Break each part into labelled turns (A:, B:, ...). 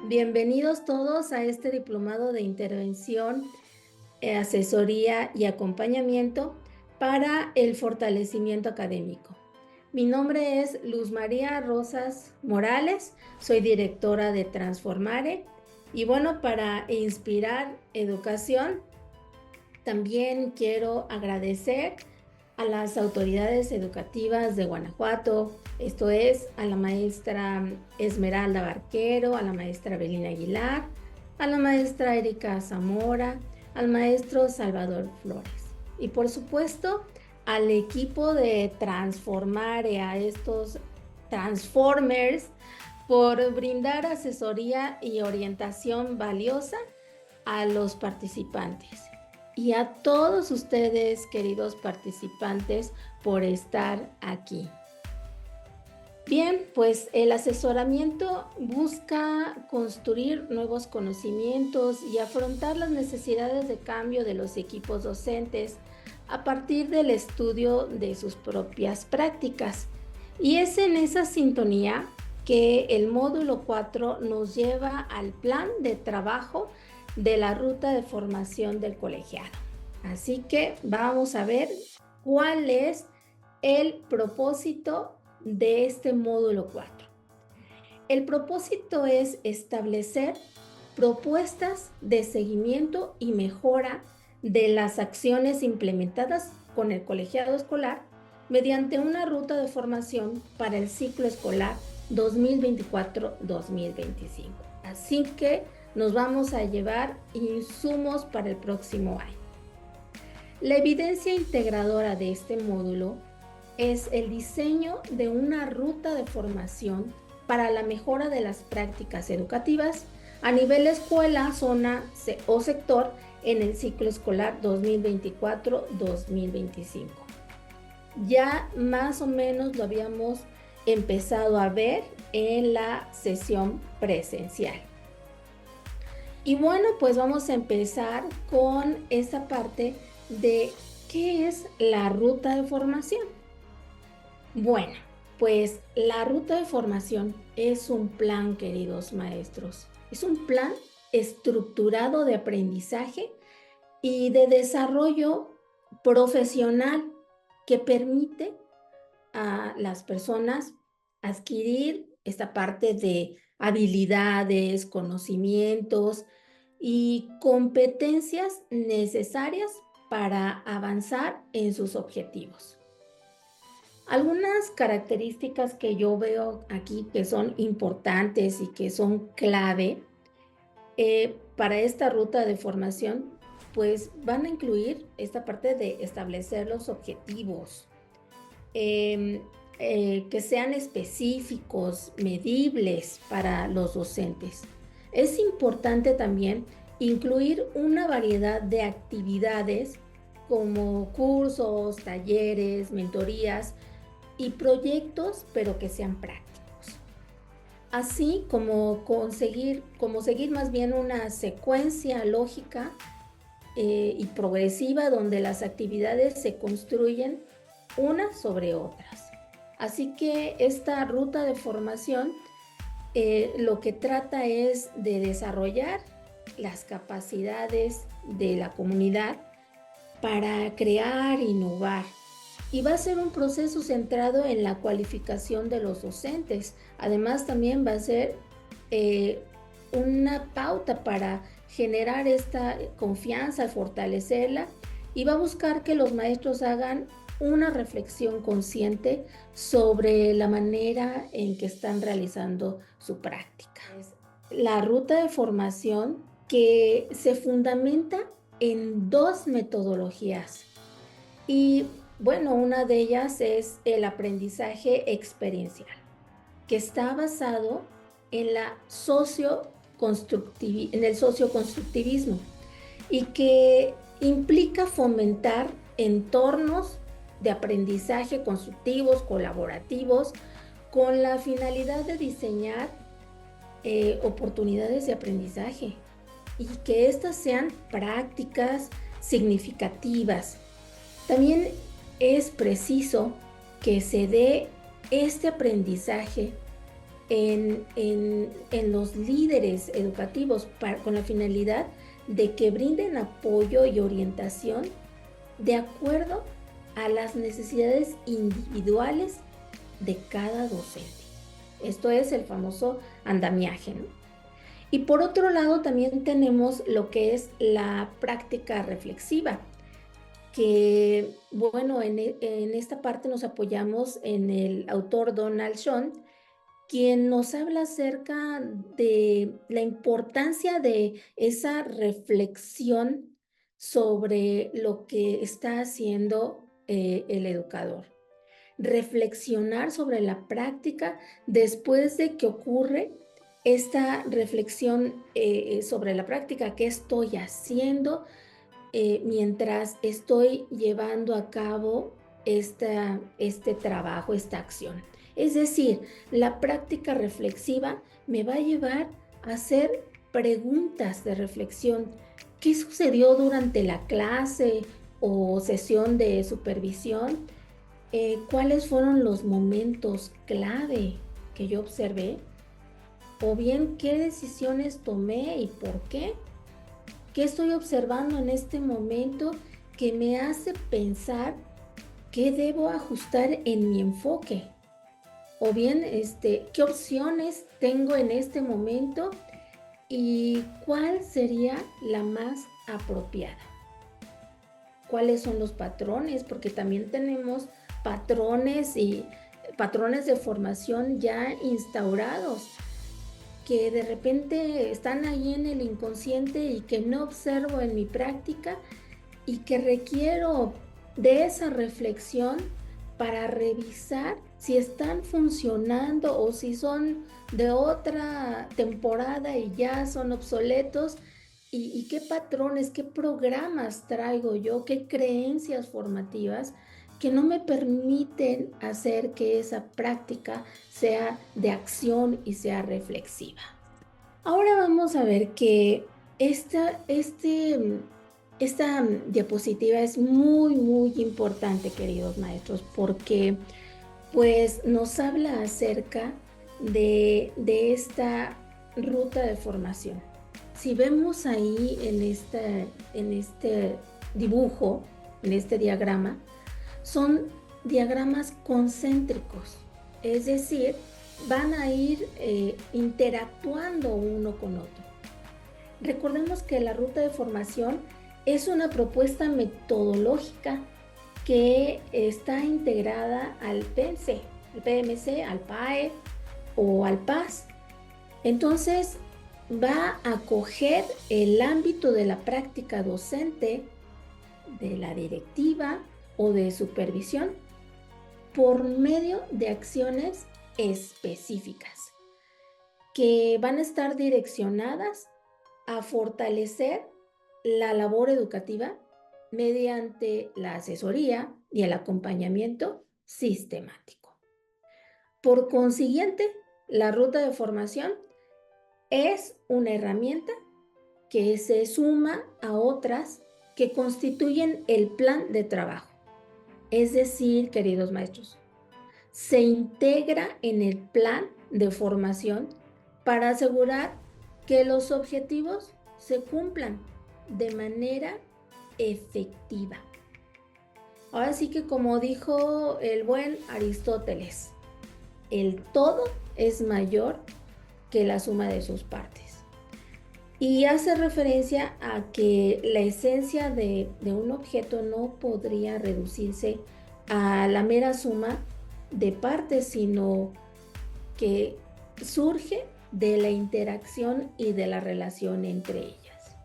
A: Bienvenidos todos a este diplomado de intervención, asesoría y acompañamiento para el fortalecimiento académico. Mi nombre es Luz María Rosas Morales, soy directora de Transformare y bueno, para inspirar educación, también quiero agradecer a las autoridades educativas de Guanajuato, esto es, a la maestra Esmeralda Barquero, a la maestra Belina Aguilar, a la maestra Erika Zamora, al maestro Salvador Flores y por supuesto al equipo de Transformare, a estos Transformers, por brindar asesoría y orientación valiosa a los participantes. Y a todos ustedes, queridos participantes, por estar aquí. Bien, pues el asesoramiento busca construir nuevos conocimientos y afrontar las necesidades de cambio de los equipos docentes a partir del estudio de sus propias prácticas. Y es en esa sintonía que el módulo 4 nos lleva al plan de trabajo de la ruta de formación del colegiado. Así que vamos a ver cuál es el propósito de este módulo 4. El propósito es establecer propuestas de seguimiento y mejora de las acciones implementadas con el colegiado escolar mediante una ruta de formación para el ciclo escolar 2024-2025. Así que nos vamos a llevar insumos para el próximo año. La evidencia integradora de este módulo es el diseño de una ruta de formación para la mejora de las prácticas educativas a nivel escuela, zona o sector en el ciclo escolar 2024-2025. Ya más o menos lo habíamos empezado a ver en la sesión presencial. Y bueno, pues vamos a empezar con esa parte de qué es la ruta de formación. Bueno, pues la ruta de formación es un plan, queridos maestros. Es un plan estructurado de aprendizaje y de desarrollo profesional que permite a las personas adquirir esta parte de habilidades, conocimientos y competencias necesarias para avanzar en sus objetivos. Algunas características que yo veo aquí que son importantes y que son clave para esta ruta de formación, pues van a incluir esta parte de establecer los objetivos, que sean específicos, medibles para los docentes. Es importante también incluir una variedad de actividades como cursos, talleres, mentorías y proyectos, pero que sean prácticos. Así como seguir más bien una secuencia lógica y progresiva donde las actividades se construyen unas sobre otras. Así que esta ruta de formación lo que trata es de desarrollar las capacidades de la comunidad para crear, innovar. Y va a ser un proceso centrado en la cualificación de los docentes. Además, también va a ser una pauta para generar esta confianza, fortalecerla, y va a buscar que los maestros hagan una reflexión consciente sobre la manera en que están realizando su práctica. La ruta de formación que se fundamenta en dos metodologías y bueno, una de ellas es el aprendizaje experiencial, que está basado en en el socioconstructivismo y que implica fomentar entornos de aprendizaje constructivos, colaborativos, con la finalidad de diseñar oportunidades de aprendizaje y que éstas sean prácticas significativas. También es preciso que se dé este aprendizaje en los líderes educativos con la finalidad de que brinden apoyo y orientación de acuerdo a las necesidades individuales de cada docente. Esto es el famoso andamiaje, ¿no? Y por otro lado también tenemos lo que es la práctica reflexiva, que bueno, en esta parte nos apoyamos en el autor Donald Schoen, quien nos habla acerca de la importancia de esa reflexión sobre lo que está haciendo el educador. Reflexionar sobre la práctica después de que ocurre esta reflexión sobre la práctica, qué estoy haciendo mientras estoy llevando a cabo este trabajo, esta acción. Es decir, la práctica reflexiva me va a llevar a hacer preguntas de reflexión. ¿Qué sucedió durante la clase o sesión de supervisión? ¿Cuáles fueron los momentos clave que yo observé? O bien, ¿qué decisiones tomé y por qué? ¿Qué estoy observando en este momento que me hace pensar qué debo ajustar en mi enfoque? O bien, ¿qué opciones tengo en este momento y cuál sería la más apropiada? ¿Cuáles son los patrones? Porque también tenemos patrones y patrones de formación ya instaurados que de repente están ahí en el inconsciente y que no observo en mi práctica y que requiero de esa reflexión para revisar si están funcionando o si son de otra temporada y ya son obsoletos y qué patrones, qué programas traigo yo, qué creencias formativas que no me permiten hacer que esa práctica sea de acción y sea reflexiva. Ahora vamos a ver que esta diapositiva es muy, muy importante, queridos maestros, porque pues nos habla acerca de esta ruta de formación. Si vemos ahí en este dibujo, en este diagrama, son diagramas concéntricos, es decir, van a ir interactuando uno con otro. Recordemos que la ruta de formación es una propuesta metodológica que está integrada al PMC, al PAE o al PAS. Entonces, va a acoger el ámbito de la práctica docente, de la directiva o de supervisión por medio de acciones específicas que van a estar direccionadas a fortalecer la labor educativa mediante la asesoría y el acompañamiento sistemático. Por consiguiente, la ruta de formación es una herramienta que se suma a otras que constituyen el plan de trabajo. Es decir, queridos maestros, se integra en el plan de formación para asegurar que los objetivos se cumplan de manera efectiva. Ahora sí que como dijo el buen Aristóteles, el todo es mayor que la suma de sus partes. Y hace referencia a que la esencia de un objeto no podría reducirse a la mera suma de partes, sino que surge de la interacción y de la relación entre ellas.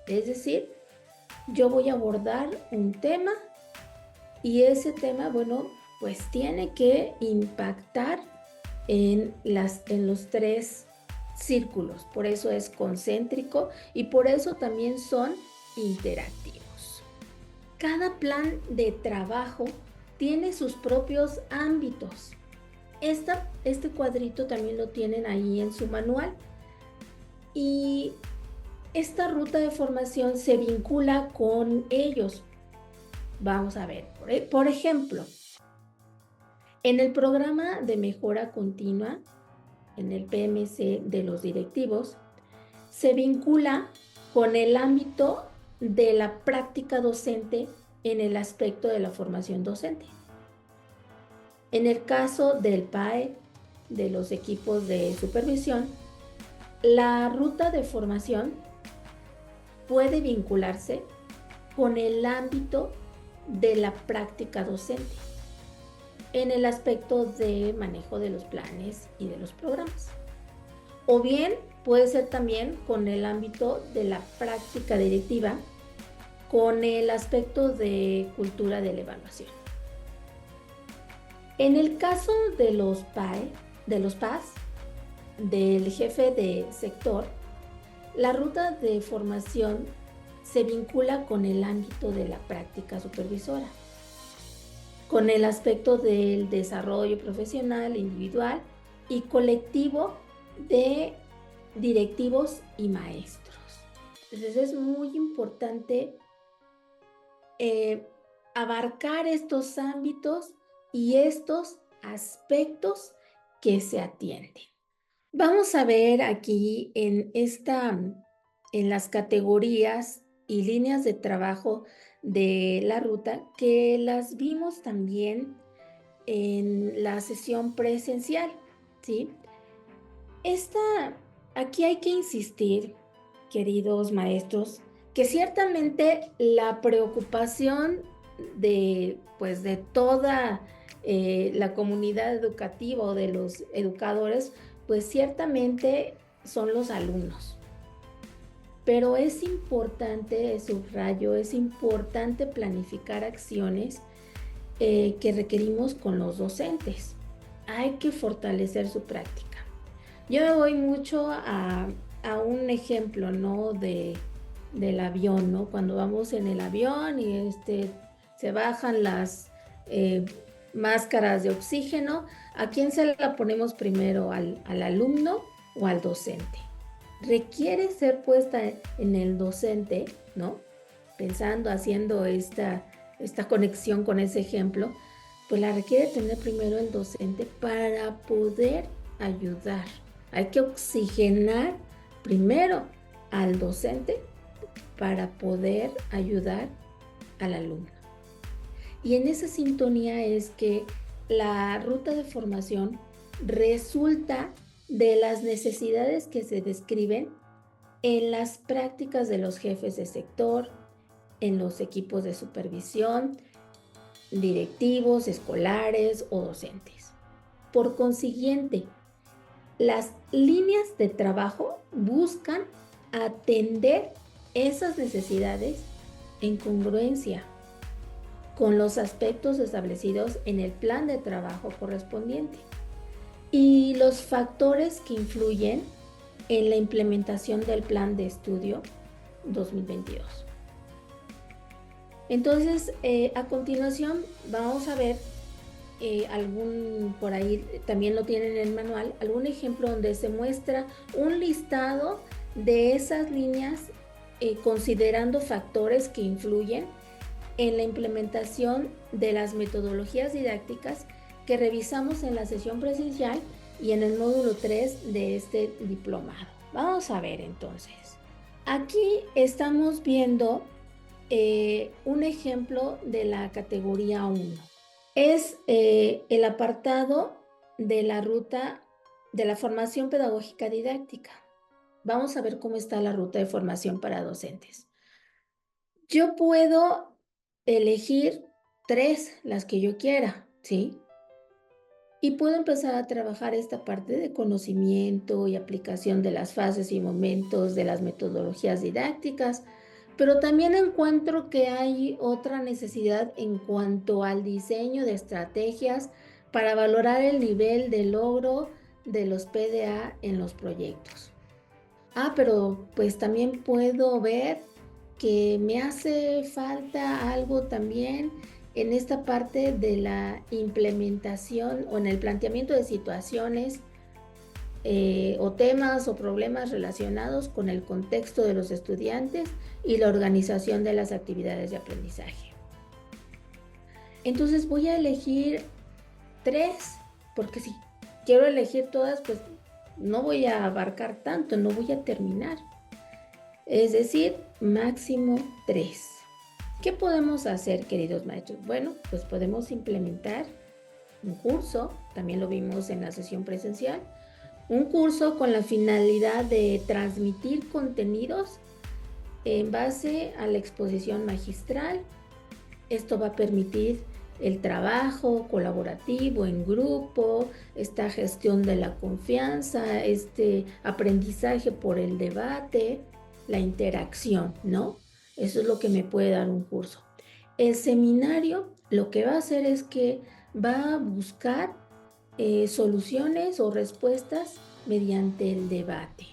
A: Es decir, yo voy a abordar un tema y ese tema, bueno, pues tiene que impactar en los tres círculos. Por eso es concéntrico y por eso también son interactivos. Cada plan de trabajo tiene sus propios ámbitos. Este cuadrito también lo tienen ahí en su manual. Y esta ruta de formación se vincula con ellos. Vamos a ver, por ejemplo, en el programa de mejora continua, en el PMC de los directivos, se vincula con el ámbito de la práctica docente en el aspecto de la formación docente. En el caso del PAE, de los equipos de supervisión, la ruta de formación puede vincularse con el ámbito de la práctica docente en el aspecto de manejo de los planes y de los programas. O bien puede ser también con el ámbito de la práctica directiva, con el aspecto de cultura de la evaluación. En el caso de los PAE, de los PAS, del jefe de sector, la ruta de formación se vincula con el ámbito de la práctica supervisora, con el aspecto del desarrollo profesional, individual y colectivo de directivos y maestros. Entonces es muy importante abarcar estos ámbitos y estos aspectos que se atienden. Vamos a ver aquí en las categorías y líneas de trabajo de la ruta, que las vimos también en la sesión presencial, ¿sí? Aquí hay que insistir, queridos maestros, que ciertamente la preocupación de toda la comunidad educativa o de los educadores, pues ciertamente son los alumnos. Pero es importante, subrayo, es importante planificar acciones que requerimos con los docentes. Hay que fortalecer su práctica. Yo me voy mucho a un ejemplo, ¿no? Del avión, ¿no? Cuando vamos en el avión y se bajan las máscaras de oxígeno, ¿a quién se la ponemos primero? ¿Al alumno o al docente? Requiere ser puesta en el docente, ¿no? Pensando, haciendo esta conexión con ese ejemplo, pues la requiere tener primero el docente para poder ayudar. Hay que oxigenar primero al docente para poder ayudar al alumno. Y en esa sintonía es que la ruta de formación resulta de las necesidades que se describen en las prácticas de los jefes de sector, en los equipos de supervisión, directivos, escolares o docentes. Por consiguiente, las líneas de trabajo buscan atender esas necesidades en congruencia con los aspectos establecidos en el plan de trabajo correspondiente y los factores que influyen en la implementación del plan de estudio 2022. Entonces, a continuación vamos a ver por ahí también lo tienen en el manual, algún ejemplo donde se muestra un listado de esas líneas considerando factores que influyen en la implementación de las metodologías didácticas que revisamos en la sesión presencial y en el módulo 3 de este diplomado. Vamos a ver entonces. Aquí estamos viendo un ejemplo de la categoría 1. Es el apartado de la ruta de la formación pedagógica didáctica. Vamos a ver cómo está la ruta de formación para docentes. Yo puedo elegir 3, las que yo quiera, ¿sí? Y puedo empezar a trabajar esta parte de conocimiento y aplicación de las fases y momentos de las metodologías didácticas, pero también encuentro que hay otra necesidad en cuanto al diseño de estrategias para valorar el nivel de logro de los PDA en los proyectos. Pero pues también puedo ver que me hace falta algo también en esta parte de la implementación o en el planteamiento de situaciones o temas o problemas relacionados con el contexto de los estudiantes y la organización de las actividades de aprendizaje. Entonces voy a elegir 3, porque si quiero elegir todas, pues no voy a abarcar tanto, no voy a terminar. Es decir, máximo 3. ¿Qué podemos hacer, queridos maestros? Bueno, pues podemos implementar un curso, también lo vimos en la sesión presencial, un curso con la finalidad de transmitir contenidos en base a la exposición magistral. Esto va a permitir el trabajo colaborativo en grupo, esta gestión de la confianza, este aprendizaje por el debate, la interacción, ¿no? Eso es lo que me puede dar un curso. El seminario lo que va a hacer es que va a buscar soluciones o respuestas mediante el debate.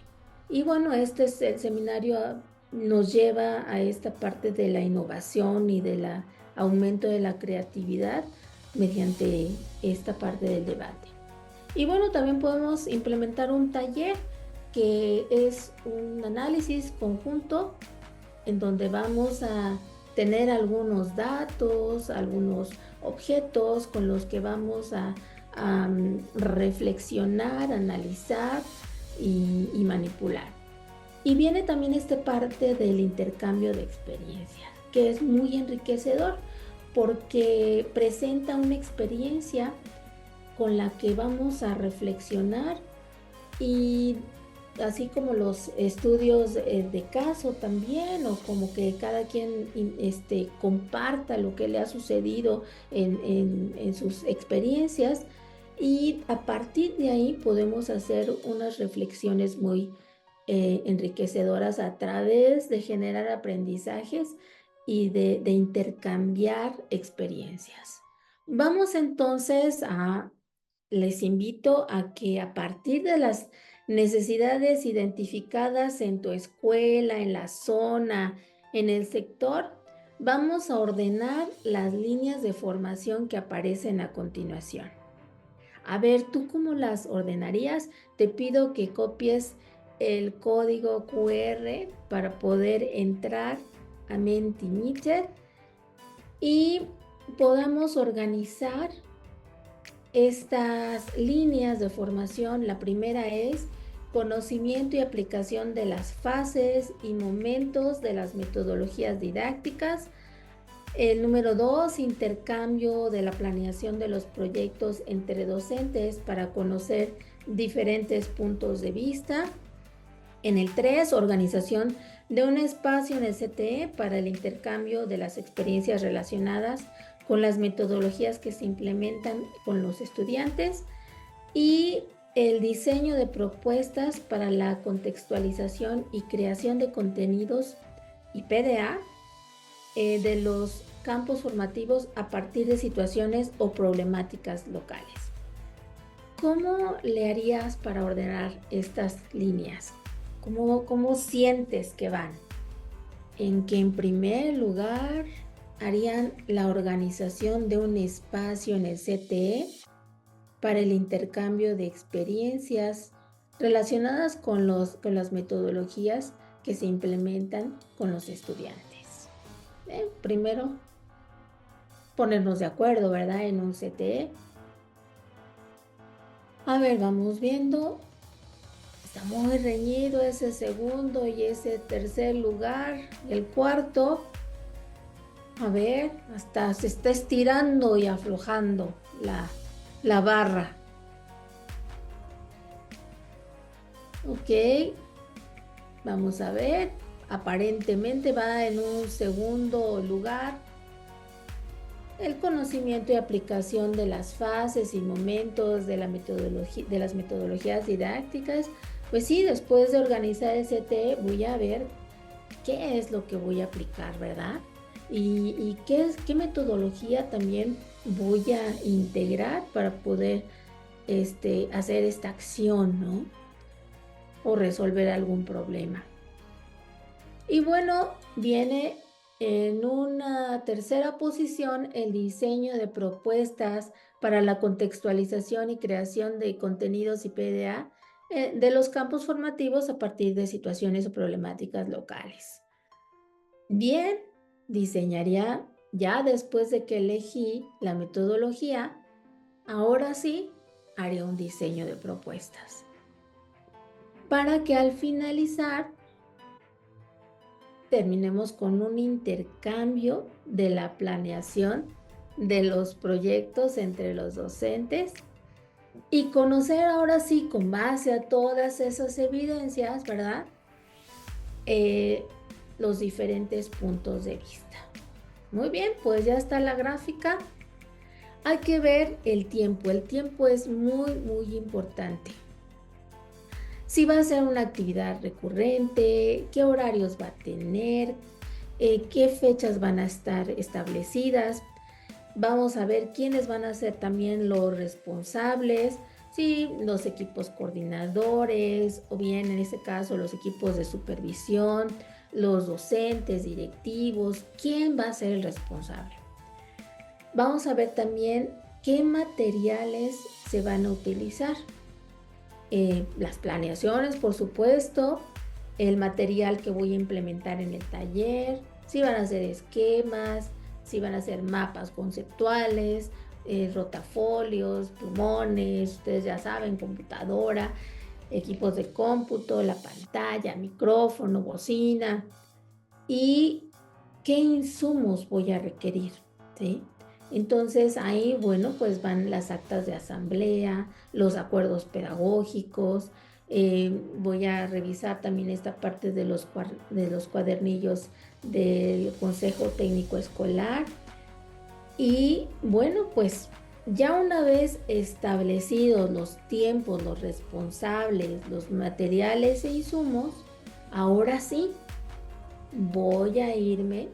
A: Y bueno, este es el seminario nos lleva a esta parte de la innovación y del aumento de la creatividad mediante esta parte del debate. Y bueno, también podemos implementar un taller que es un análisis conjunto en donde vamos a tener algunos datos, algunos objetos con los que vamos a reflexionar, analizar y manipular. Y viene también esta parte del intercambio de experiencias, que es muy enriquecedor porque presenta una experiencia con la que vamos a reflexionar y así como los estudios de caso también, o como que cada quien comparta lo que le ha sucedido en sus experiencias, y a partir de ahí podemos hacer unas reflexiones muy enriquecedoras a través de generar aprendizajes y de intercambiar experiencias. Vamos entonces les invito a que a partir de las necesidades identificadas en tu escuela, en la zona, en el sector, vamos a ordenar las líneas de formación que aparecen a continuación. A ver, ¿tú cómo las ordenarías? Te pido que copies el código QR para poder entrar a Mentimeter y podamos organizar estas líneas de formación. La primera es conocimiento y aplicación de las fases y momentos de las metodologías didácticas. El número 2, intercambio de la planeación de los proyectos entre docentes para conocer diferentes puntos de vista. En el 3, organización de un espacio en el CTE para el intercambio de las experiencias relacionadas con las metodologías que se implementan con los estudiantes. Y el diseño de propuestas para la contextualización y creación de contenidos y PDA de los campos formativos a partir de situaciones o problemáticas locales. ¿Cómo le harías para ordenar estas líneas? ¿Cómo sientes que van? En que en primer lugar harían la organización de un espacio en el CTE para el intercambio de experiencias relacionadas con las metodologías que se implementan con los estudiantes. Primero, ponernos de acuerdo, ¿verdad? En un CTE. A ver, vamos viendo. Está muy reñido ese segundo y ese tercer lugar. El cuarto, a ver, hasta se está estirando y aflojando la barra. Ok, vamos a ver. Aparentemente va en un segundo lugar. El conocimiento y aplicación de las fases y momentos de las metodologías didácticas. Pues sí, después de organizar el CTE voy a ver qué es lo que voy a aplicar, ¿verdad? Y qué metodología también voy a integrar para poder hacer esta acción, ¿no? O resolver algún problema. Y bueno, viene en una tercera posición el diseño de propuestas para la contextualización y creación de contenidos y PDA de los campos formativos a partir de situaciones o problemáticas locales. Bien, diseñaría ya después de que elegí la metodología, ahora sí haré un diseño de propuestas. para que al finalizar terminemos con un intercambio de la planeación de los proyectos entre los docentes y conocer ahora sí, con base a todas esas evidencias, ¿verdad? Los diferentes puntos de vista. Muy bien, pues ya está la gráfica. Hay que ver el tiempo. El tiempo es muy, muy importante. Si va a ser una actividad recurrente, qué horarios va a tener, qué fechas van a estar establecidas. Vamos a ver quiénes van a ser también los responsables, si los equipos coordinadores o bien en este caso los equipos de supervisión, los docentes, directivos, quién va a ser el responsable. Vamos a ver también qué materiales se van a utilizar. Las planeaciones, por supuesto, el material que voy a implementar en el taller, si van a ser esquemas, si van a ser mapas conceptuales, rotafolios, plumones, ustedes ya saben, computadora, equipos de cómputo, la pantalla, micrófono, bocina y qué insumos voy a requerir, ¿sí? Entonces ahí, bueno, pues van las actas de asamblea, los acuerdos pedagógicos, voy a revisar también esta parte de los cuadernillos del Consejo Técnico Escolar y bueno, pues ya una vez establecidos los tiempos, los responsables, los materiales e insumos, ahora sí voy a irme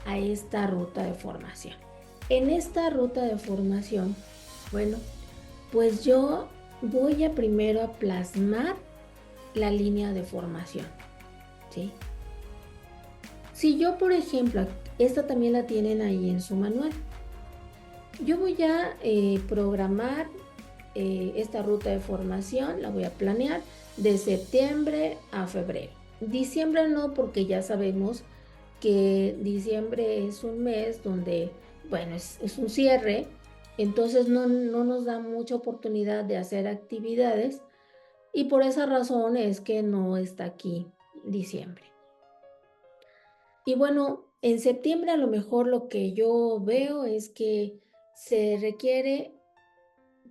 A: a esta ruta de formación. En esta ruta de formación, bueno, pues yo voy a primero a plasmar la línea de formación, ¿sí? Si yo, por ejemplo, esta también la tienen ahí en su manual, yo voy a programar esta ruta de formación, la voy a planear de septiembre a febrero. Diciembre no, porque ya sabemos que diciembre es un mes donde, bueno, es un cierre, entonces no nos da mucha oportunidad de hacer actividades y por esa razón es que no está aquí diciembre. Y bueno, en septiembre a lo mejor lo que yo veo es que se requiere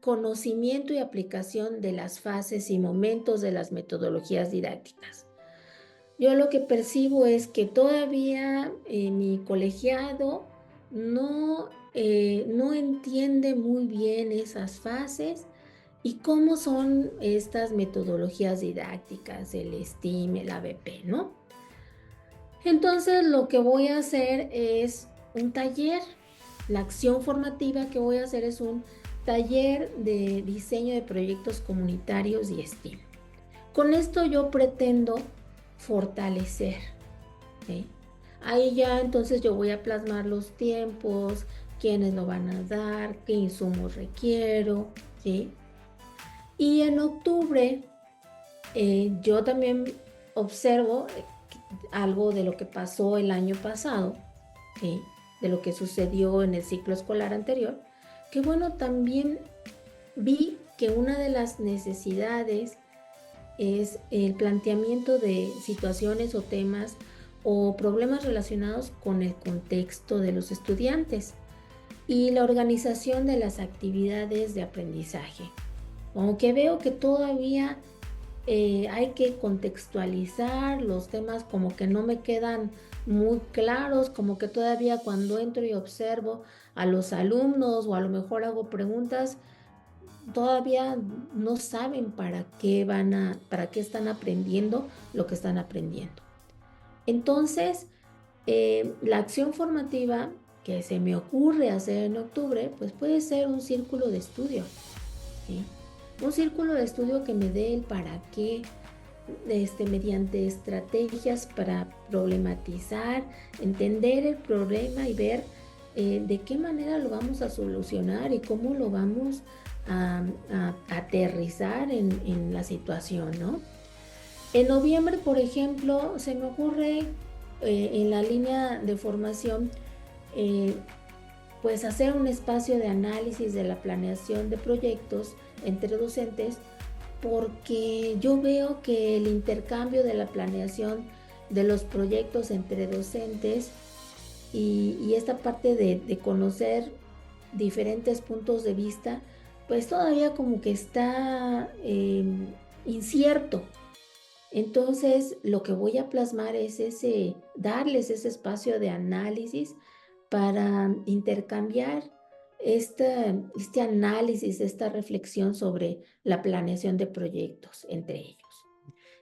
A: conocimiento y aplicación de las fases y momentos de las metodologías didácticas. Yo lo que percibo es que todavía mi colegiado no entiende muy bien esas fases y cómo son estas metodologías didácticas, el STEAM, el ABP, ¿no? Entonces lo que voy a hacer es un taller. La acción formativa que voy a hacer es un taller de diseño de proyectos comunitarios y STEAM. Con esto yo pretendo fortalecer, ¿sí? Ahí ya entonces yo voy a plasmar los tiempos, quiénes lo van a dar, qué insumos requiero, ¿sí? Y en octubre yo también observo algo de lo que pasó el año pasado, ¿sí? De lo que sucedió en el ciclo escolar anterior, que bueno, también vi que una de las necesidades es el planteamiento de situaciones o temas o problemas relacionados con el contexto de los estudiantes y la organización de las actividades de aprendizaje. Aunque veo que todavía hay que contextualizar los temas, como que no me quedan muy claros, como que todavía cuando entro y observo a los alumnos o a lo mejor hago preguntas, todavía no saben para qué están aprendiendo lo que están aprendiendo. Entonces, la acción formativa que se me ocurre hacer en octubre, pues puede ser un círculo de estudio, ¿sí? Un círculo de estudio que me dé el para qué, mediante estrategias para problematizar, entender el problema y ver de qué manera lo vamos a solucionar y cómo lo vamos a aterrizar en la situación, ¿no? En noviembre, por ejemplo, se me ocurre en la línea de formación pues hacer un espacio de análisis de la planeación de proyectos entre docentes porque yo veo que el intercambio de la planeación de los proyectos entre docentes y esta parte de conocer diferentes puntos de vista, pues todavía como que está incierto. Entonces, lo que voy a plasmar es darles ese espacio de análisis para intercambiar este análisis, esta reflexión sobre la planeación de proyectos entre ellos.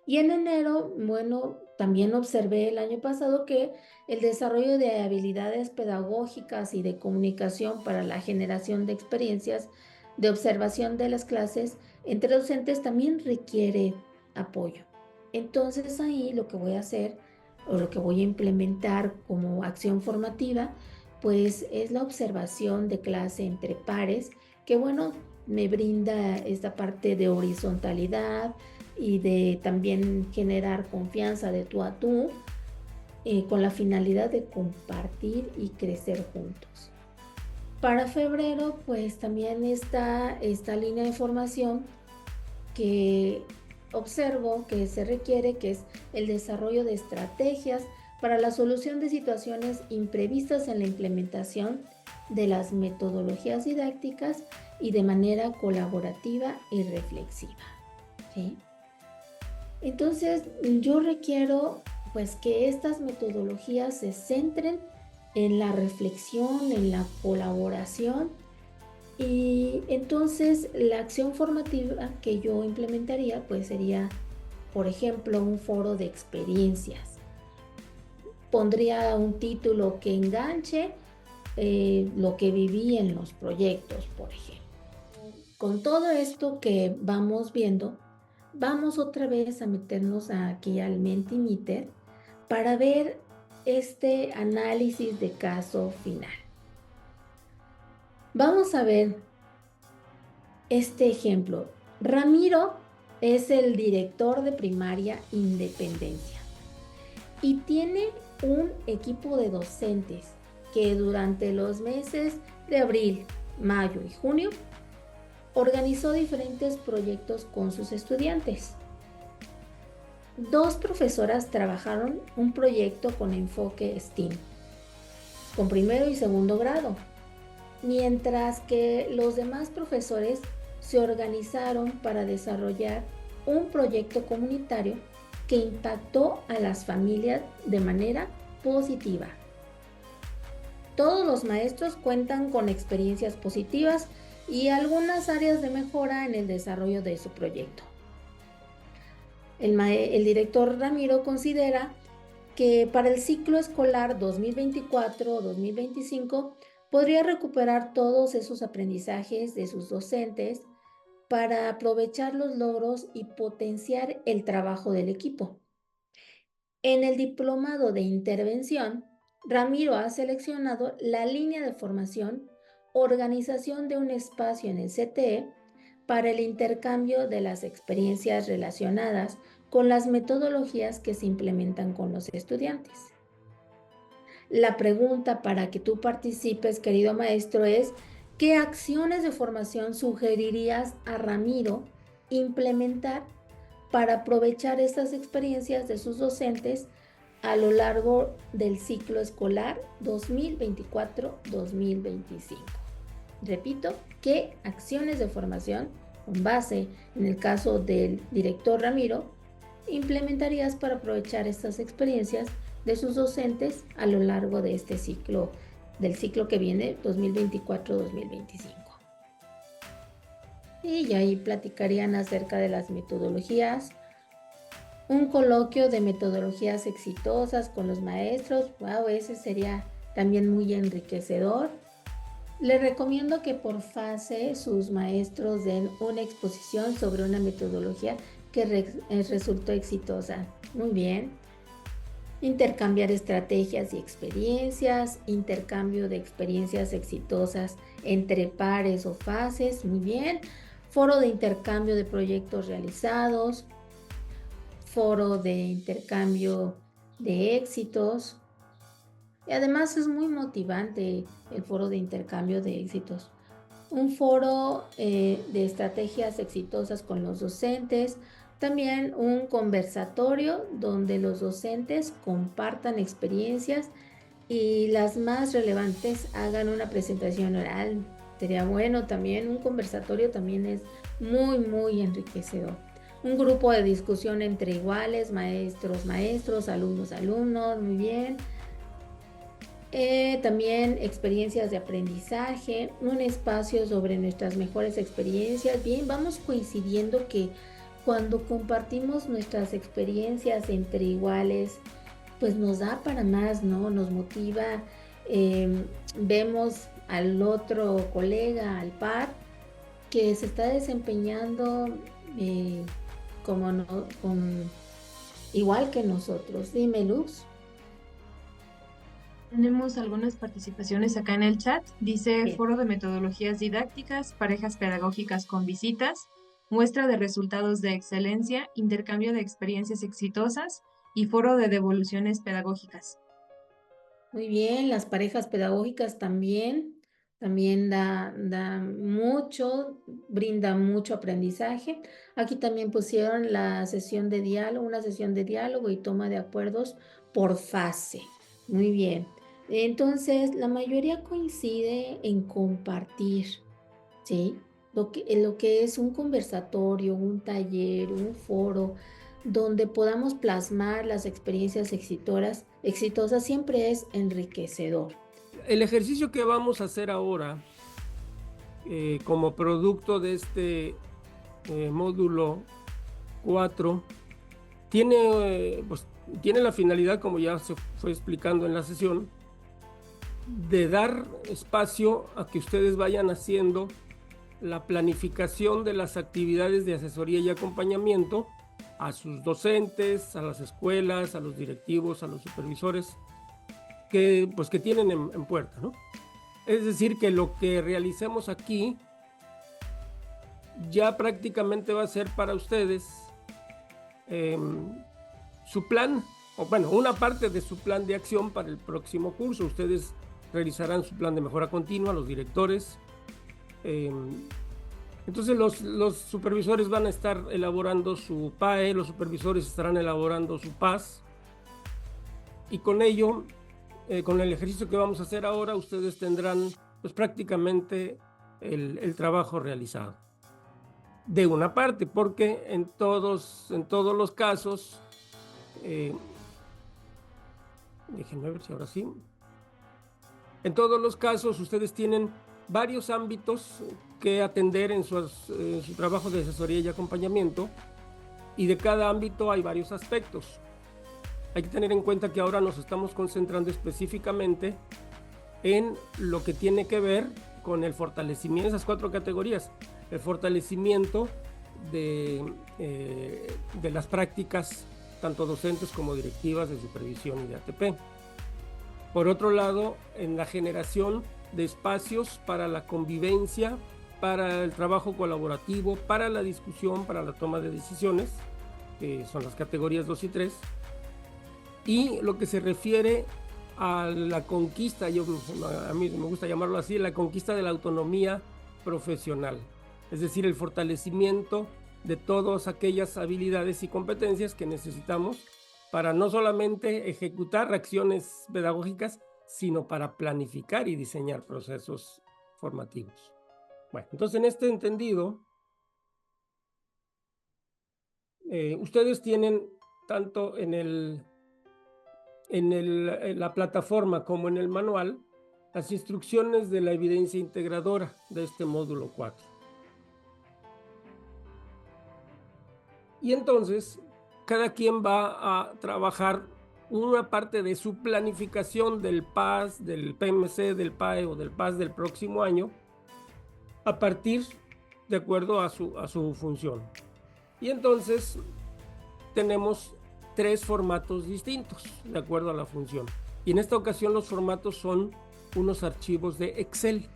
A: Y en enero, bueno, también observé el año pasado que el desarrollo de habilidades pedagógicas y de comunicación para la generación de experiencias de observación de las clases entre docentes también requiere apoyo. Entonces ahí lo que voy a hacer o lo que voy a implementar como acción formativa, pues es la observación de clase entre pares, que bueno, me brinda esta parte de horizontalidad y de también generar confianza de tú a tú, con la finalidad de compartir y crecer juntos. Para febrero, pues también está esta línea de formación que observo que se requiere, que es el desarrollo de estrategias para la solución de situaciones imprevistas en la implementación de las metodologías didácticas y de manera colaborativa y reflexiva, ¿sí? Entonces, yo requiero pues que estas metodologías se centren en la reflexión, en la colaboración, y entonces la acción formativa que yo implementaría pues sería, por ejemplo, un foro de experiencias. Pondría un título que enganche lo que viví en los proyectos, por ejemplo. Con todo esto que vamos viendo, vamos otra vez a meternos aquí al Mentimeter para ver este análisis de caso final. Vamos a ver este ejemplo. Ramiro es el director de primaria Independencia y tiene un equipo de docentes que durante los meses de abril, mayo y junio organizó diferentes proyectos con sus estudiantes. 2 profesoras trabajaron un proyecto con enfoque STEAM, con primero y segundo grado, mientras que los demás profesores se organizaron para desarrollar un proyecto comunitario que impactó a las familias de manera positiva. Todos los maestros cuentan con experiencias positivas y algunas áreas de mejora en el desarrollo de su proyecto. El director Ramiro considera que para el ciclo escolar 2024-2025 podría recuperar todos esos aprendizajes de sus docentes para aprovechar los logros y potenciar el trabajo del equipo. En el diplomado de intervención, Ramiro ha seleccionado la línea de formación Organización de un espacio en el CTE para el intercambio de las experiencias relacionadas con las metodologías que se implementan con los estudiantes. La pregunta para que tú participes, querido maestro, es: ¿qué acciones de formación sugerirías a Ramiro implementar para aprovechar estas experiencias de sus docentes a lo largo del ciclo escolar 2024-2025? Repito, ¿qué acciones de formación, con base en el caso del director Ramiro, implementarías para aprovechar estas experiencias de sus docentes a lo largo de este ciclo, del ciclo que viene 2024-2025? Y ahí platicarían acerca de las metodologías, un coloquio de metodologías exitosas con los maestros. Wow, ese sería también muy enriquecedor. Le recomiendo que por fase sus maestros den una exposición sobre una metodología que resultó exitosa. Muy bien. Intercambiar estrategias y experiencias, intercambio de experiencias exitosas entre pares o fases. Muy bien. Foro de intercambio de proyectos realizados, foro de intercambio de éxitos. Y además es muy motivante el foro de intercambio de éxitos, un foro de estrategias exitosas con los docentes, también un conversatorio donde los docentes compartan experiencias y las más relevantes hagan una presentación oral. Sería bueno también, un conversatorio también es muy enriquecedor. Un grupo de discusión entre iguales, maestros, maestros, alumnos, alumnos, muy bien. También experiencias de aprendizaje, un espacio sobre nuestras mejores experiencias. Bien, vamos coincidiendo que cuando compartimos nuestras experiencias entre iguales, pues nos da para más, ¿no? Nos motiva, vemos al otro colega, al par, que se está desempeñando eh, como no, igual que nosotros. Dime, Luz.
B: Tenemos algunas participaciones acá en el chat. Dice
A: Bien.
B: foro de metodologías didácticas, parejas pedagógicas con visitas, muestra de resultados de excelencia, intercambio de experiencias exitosas y foro de devoluciones pedagógicas.
A: Muy bien, las parejas pedagógicas también da mucho, brinda mucho aprendizaje. Aquí también pusieron la sesión de diálogo, una sesión de diálogo y toma de acuerdos por fase. Muy bien. Entonces, la mayoría coincide en compartir, ¿sí? Lo que es un conversatorio, un taller, un foro, donde podamos plasmar las experiencias exitosas, siempre es enriquecedor.
C: El ejercicio que vamos a hacer ahora, como producto de este módulo 4, pues, tiene la finalidad, como ya se fue explicando en la sesión, de dar espacio a que ustedes vayan haciendo la planificación de las actividades de asesoría y acompañamiento a sus docentes, a las escuelas, a los directivos, a los supervisores pues, que tienen en puerta, ¿no? Es decir, que lo que realicemos aquí ya prácticamente va a ser para ustedes su plan, o bueno, una parte de su plan de acción para el próximo curso. Ustedes realizarán su plan de mejora continua, los directores. Entonces los supervisores van a estar elaborando su PAE, los supervisores estarán elaborando su PAS, y con ello, con el ejercicio que vamos a hacer ahora, ustedes tendrán pues prácticamente el trabajo realizado. De una parte, porque en todos los casos, déjenme ver si ahora sí, en todos los casos ustedes tienen varios ámbitos que atender en su trabajo de asesoría y acompañamiento, y de cada ámbito hay varios aspectos. Hay que tener en cuenta que ahora nos estamos concentrando específicamente en lo que tiene que ver con el fortalecimiento, esas 4 categorías, el fortalecimiento de las prácticas, tanto docentes como directivas, de supervisión y de ATP. Por otro lado, en la generación de espacios para la convivencia, para el trabajo colaborativo, para la discusión, para la toma de decisiones, que son las categorías 2 y 3, y lo que se refiere a la conquista, a mí me gusta llamarlo así, la conquista de la autonomía profesional, es decir, el fortalecimiento de todas aquellas habilidades y competencias que necesitamos para no solamente ejecutar acciones pedagógicas, sino para planificar y diseñar procesos formativos. Bueno, entonces en este entendido, ustedes tienen tanto en la plataforma como en el manual las instrucciones de la evidencia integradora de este módulo 4. Y entonces, cada quien va a trabajar una parte de su planificación del PAS, del PMC, del PAE o del PAS del próximo año, a partir de acuerdo a su función. Y entonces tenemos 3 formatos distintos de acuerdo a la función. Y en esta ocasión los formatos son unos archivos de Excel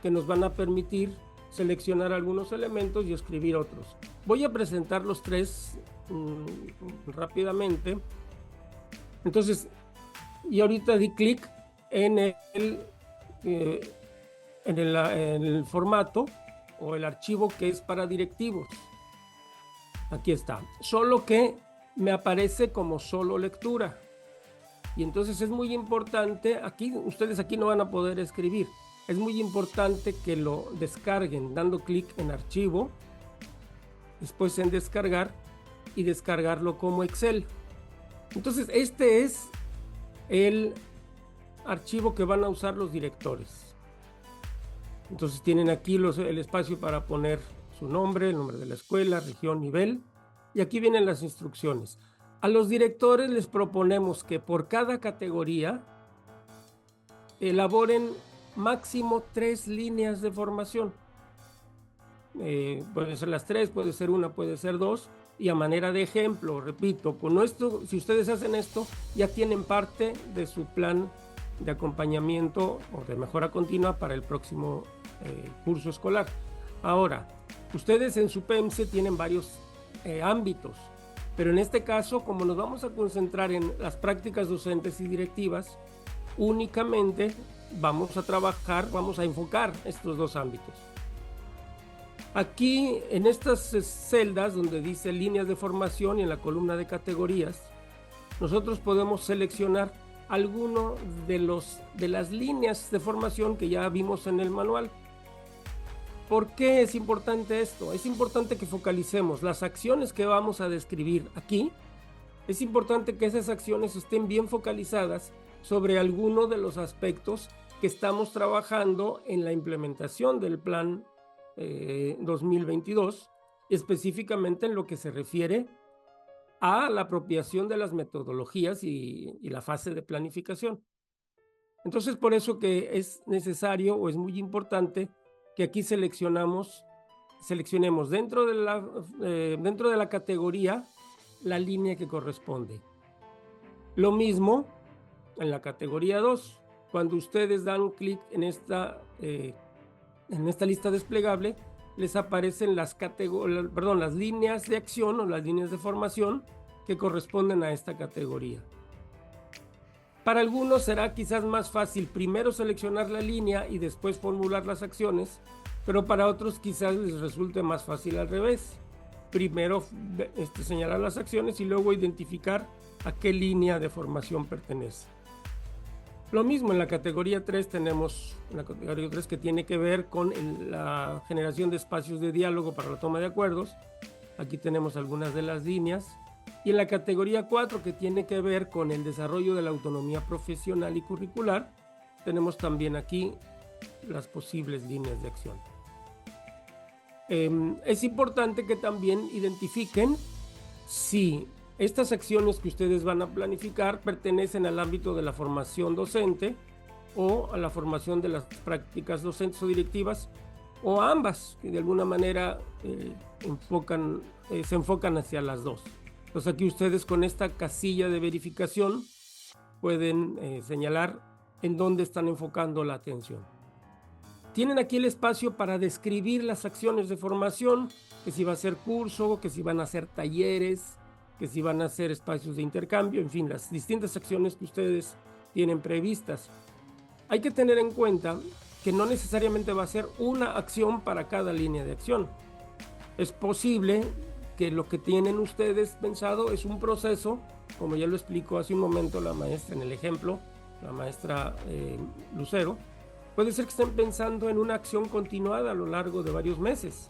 C: que nos van a permitir seleccionar algunos elementos y escribir otros. Voy a presentar los 3 rápidamente. Entonces, y ahorita di clic en en el formato o el archivo que es para directivos. Aquí está, solo que me aparece como solo lectura. Y entonces es muy importante, ustedes aquí no van a poder escribir, es muy importante que lo descarguen dando clic en archivo, después en descargar y descargarlo como Excel. Entonces este es el archivo que van a usar los directores. Entonces tienen aquí el espacio para poner su nombre, el nombre de la escuela, región, nivel, y aquí vienen las instrucciones. A los directores les proponemos que por cada categoría elaboren máximo 3 líneas de formación. Pueden ser las 3, puede ser 1, puede ser 2, y a manera de ejemplo, repito, si ustedes hacen esto, ya tienen parte de su plan de acompañamiento o de mejora continua para el próximo curso escolar. Ahora, ustedes en su PEMSE tienen varios ámbitos, pero en este caso, como nos vamos a concentrar en las prácticas docentes y directivas, únicamente vamos a enfocar estos 2 ámbitos. Aquí, en estas celdas donde dice líneas de formación y en la columna de categorías, nosotros podemos seleccionar alguno de las líneas de formación que ya vimos en el manual. ¿Por qué es importante esto? Es importante que focalicemos las acciones que vamos a describir aquí. Es importante que esas acciones estén bien focalizadas sobre alguno de los aspectos que estamos trabajando en la implementación del plan 2022, específicamente en lo que se refiere a la apropiación de las metodologías y la fase de planificación. Entonces, por eso que es necesario o es muy importante que aquí seleccionemos dentro de la categoría la línea que corresponde. Lo mismo en la categoría 2. Cuando ustedes dan clic en esta lista desplegable, les aparecen las líneas de acción o las líneas de formación que corresponden a esta categoría. Para algunos será quizás más fácil primero seleccionar la línea y después formular las acciones, pero para otros quizás les resulte más fácil al revés. Primero señalar las acciones y luego identificar a qué línea de formación pertenece. Lo mismo en la categoría 3 tenemos la categoría 3 que tiene que ver con la generación de espacios de diálogo para la toma de acuerdos. Aquí tenemos algunas de las líneas. Y en la categoría 4 que tiene que ver con el desarrollo de la autonomía profesional y curricular, tenemos también aquí las posibles líneas de acción. Es importante que también identifiquen si estas acciones que ustedes van a planificar pertenecen al ámbito de la formación docente o a la formación de las prácticas docentes o directivas, o a ambas, que de alguna manera se enfocan hacia las dos. Entonces aquí ustedes con esta casilla de verificación pueden señalar en dónde están enfocando la atención. Tienen aquí el espacio para describir las acciones de formación, que si va a ser curso, que si van a ser talleres, que si van a ser espacios de intercambio, en fin, las distintas acciones que ustedes tienen previstas. Hay que tener en cuenta que no necesariamente va a ser una acción para cada línea de acción. Es posible que lo que tienen ustedes pensado es un proceso, como ya lo explicó hace un momento la maestra en el ejemplo, la maestra Lucero. Puede ser que estén pensando en una acción continuada a lo largo de varios meses.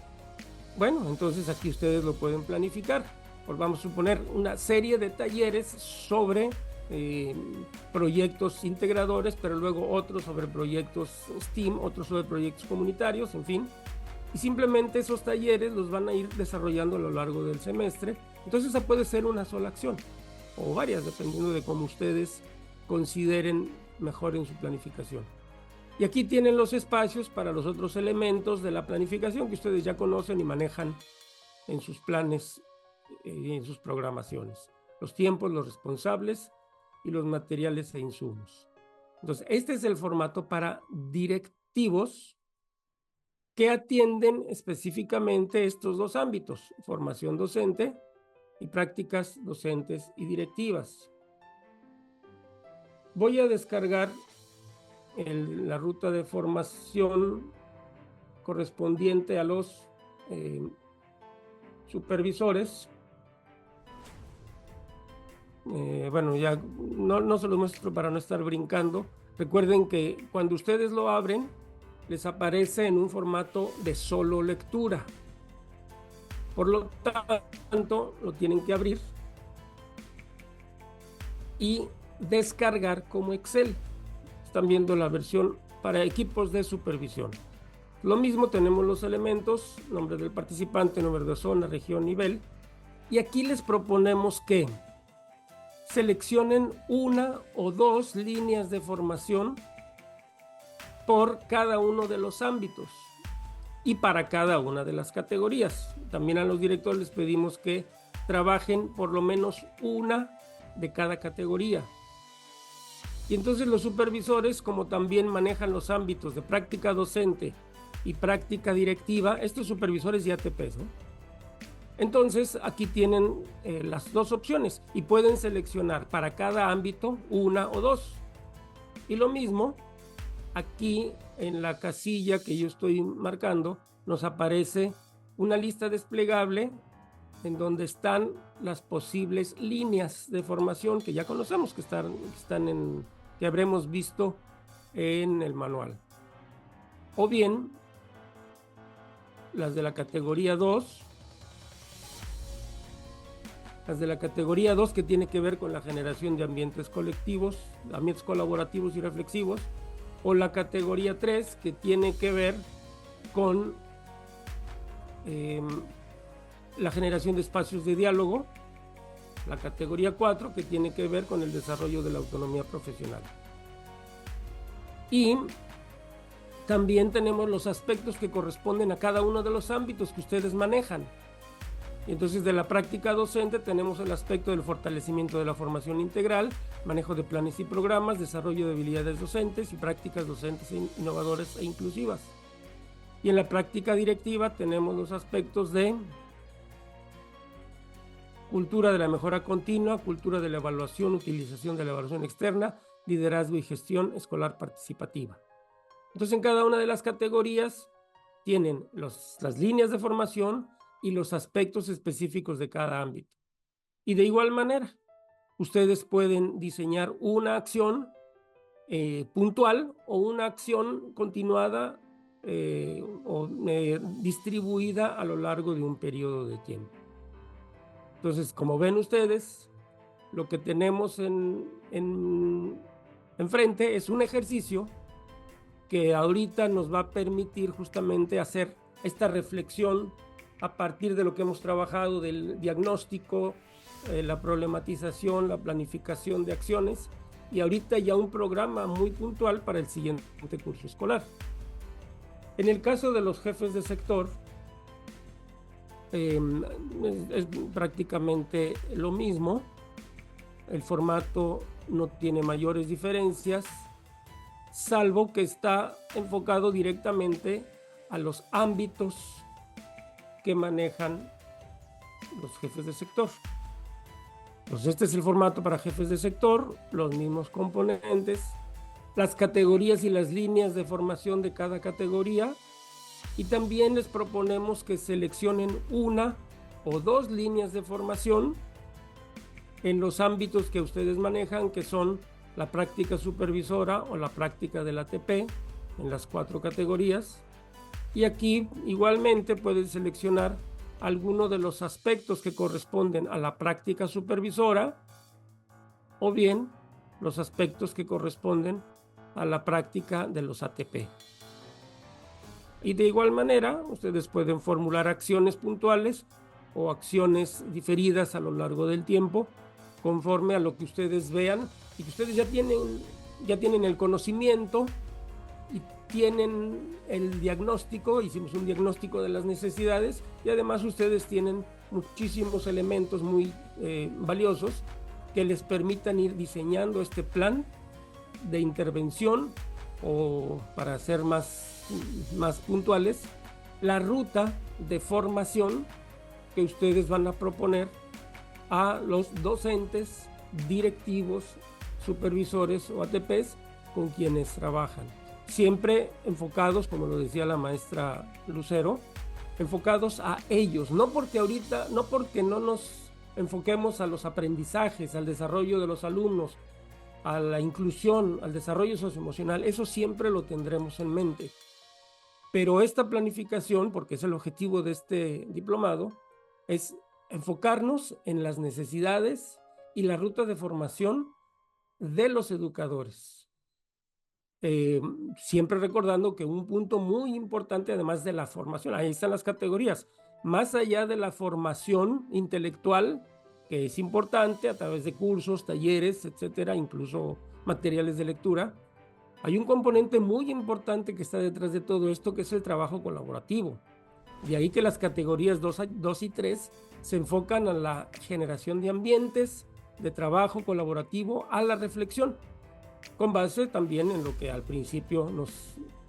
C: Bueno, entonces aquí ustedes lo pueden planificar. Vamos a suponer una serie de talleres sobre proyectos integradores, pero luego otros sobre proyectos STEAM, otros sobre proyectos comunitarios, en fin. Y simplemente esos talleres los van a ir desarrollando a lo largo del semestre. Entonces esa puede ser una sola acción, o varias, dependiendo de cómo ustedes consideren mejor en su planificación. Y aquí tienen los espacios para los otros elementos de la planificación que ustedes ya conocen y manejan en sus planes y en sus programaciones. Los tiempos, los responsables y los materiales e insumos. Entonces, este es el formato para directivos que atienden específicamente estos dos ámbitos: formación docente y prácticas docentes y directivas. Voy a descargar la ruta de formación correspondiente a los supervisores. Bueno, ya no se los muestro para no estar brincando. Recuerden que cuando ustedes lo abren, les aparece en un formato de solo lectura. Por lo tanto, lo tienen que abrir y descargar como Excel. Están viendo la versión para equipos de supervisión. Lo mismo, tenemos los elementos, nombre del participante, número de zona, región, nivel. Y aquí les proponemos que seleccionen una o dos líneas de formación por cada uno de los ámbitos y para cada una de las categorías. También a los directores les pedimos que trabajen por lo menos una de cada categoría. Y entonces los supervisores, como también manejan los ámbitos de práctica docente y práctica directiva, estos supervisores y ATPs, ¿no? Entonces aquí tienen las dos opciones y pueden seleccionar para cada ámbito una o dos. Y lo mismo, aquí en la casilla que yo estoy marcando, nos aparece una lista desplegable en donde están las posibles líneas de formación que ya conocemos, que habremos visto en el manual. O bien, las de la categoría 2, que tiene que ver con la generación de ambientes colectivos, ambientes colaborativos y reflexivos, o la categoría 3, que tiene que ver con la generación de espacios de diálogo, la categoría 4, que tiene que ver con el desarrollo de la autonomía profesional. Y también tenemos los aspectos que corresponden a cada uno de los ámbitos que ustedes manejan. Entonces, de la práctica docente tenemos el aspecto del fortalecimiento de la formación integral, manejo de planes y programas, desarrollo de habilidades docentes y prácticas docentes innovadoras e inclusivas. Y en la práctica directiva tenemos los aspectos de cultura de la mejora continua, cultura de la evaluación, utilización de la evaluación externa, liderazgo y gestión escolar participativa. Entonces, en cada una de las categorías tienen las líneas de formación y los aspectos específicos de cada ámbito. Y de igual manera, ustedes pueden diseñar una acción puntual o una acción continuada distribuida a lo largo de un periodo de tiempo. Entonces, como ven ustedes, lo que tenemos enfrente es un ejercicio que ahorita nos va a permitir justamente hacer esta reflexión a partir de lo que hemos trabajado del diagnóstico, la problematización, la planificación de acciones y ahorita ya un programa muy puntual para el siguiente curso escolar. En el caso de los jefes de sector, es prácticamente lo mismo. El formato no tiene mayores diferencias, salvo que está enfocado directamente a los ámbitos que manejan los jefes de sector. Pues este es el formato para jefes de sector, los mismos componentes, las categorías y las líneas de formación de cada categoría, y también les proponemos que seleccionen una o dos líneas de formación en los ámbitos que ustedes manejan, que son la práctica supervisora o la práctica del ATP, en las 4 categorías. Y aquí igualmente pueden seleccionar alguno de los aspectos que corresponden a la práctica supervisora o bien los aspectos que corresponden a la práctica de los ATP. Y de igual manera, ustedes pueden formular acciones puntuales o acciones diferidas a lo largo del tiempo, conforme a lo que ustedes vean y que ustedes ya tienen el conocimiento y tienen el diagnóstico. Hicimos un diagnóstico de las necesidades y además ustedes tienen muchísimos elementos muy valiosos que les permitan ir diseñando este plan de intervención o, para ser más puntuales, la ruta de formación que ustedes van a proponer a los docentes, directivos, supervisores o ATPs con quienes trabajan, siempre enfocados, como lo decía la maestra Lucero, enfocados a ellos, no porque no nos enfoquemos a los aprendizajes, al desarrollo de los alumnos, a la inclusión, al desarrollo socioemocional, eso siempre lo tendremos en mente. Pero esta planificación, porque es el objetivo de este diplomado, es enfocarnos en las necesidades y la ruta de formación de los educadores. Siempre recordando que un punto muy importante, además de la formación, ahí están las categorías, más allá de la formación intelectual, que es importante a través de cursos, talleres, etcétera, incluso materiales de lectura, hay un componente muy importante que está detrás de todo esto, que es el trabajo colaborativo. De ahí que las categorías 2 y 3 se enfocan a la generación de ambientes de trabajo colaborativo, a la reflexión, con base también en lo que al principio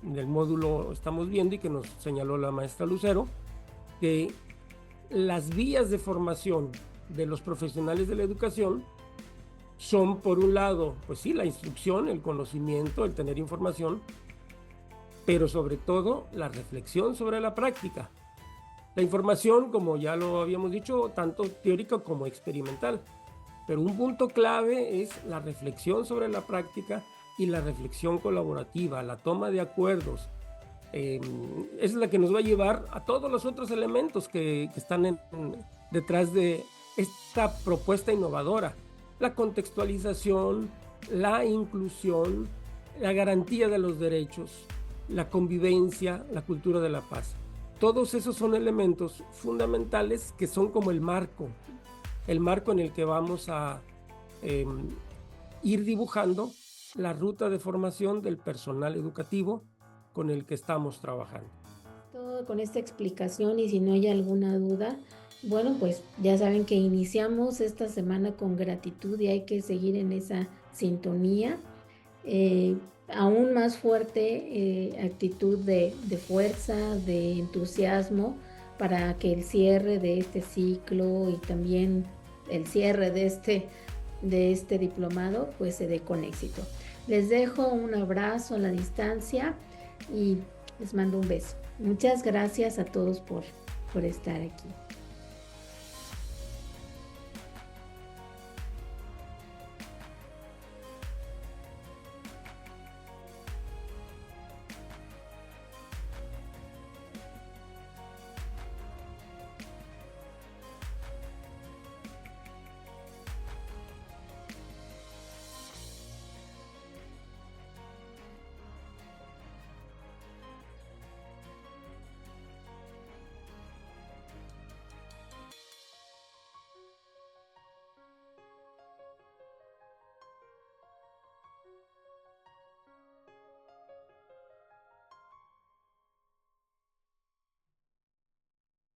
C: del módulo estamos viendo y que nos señaló la maestra Lucero, que las vías de formación de los profesionales de la educación son, por un lado, pues sí, la instrucción, el conocimiento, el tener información, pero sobre todo la reflexión sobre la práctica. La información, como ya lo habíamos dicho, tanto teórica como experimental, pero un punto clave es la reflexión sobre la práctica y la reflexión colaborativa, la toma de acuerdos. Es la que nos va a llevar a todos los otros elementos que están detrás de esta propuesta innovadora. La contextualización, la inclusión, la garantía de los derechos, la convivencia, la cultura de la paz. Todos esos son elementos fundamentales que son como el marco en el que vamos a ir dibujando la ruta de formación del personal educativo con el que estamos trabajando.
A: Todo con esta explicación, y si no hay alguna duda, bueno, pues ya saben que iniciamos esta semana con gratitud y hay que seguir en esa sintonía. Aún más fuerte actitud de fuerza, de entusiasmo para que el cierre de este ciclo y también el cierre de este diplomado pues se dé con éxito. Les dejo un abrazo a la distancia y les mando un beso. Muchas gracias a todos por estar aquí.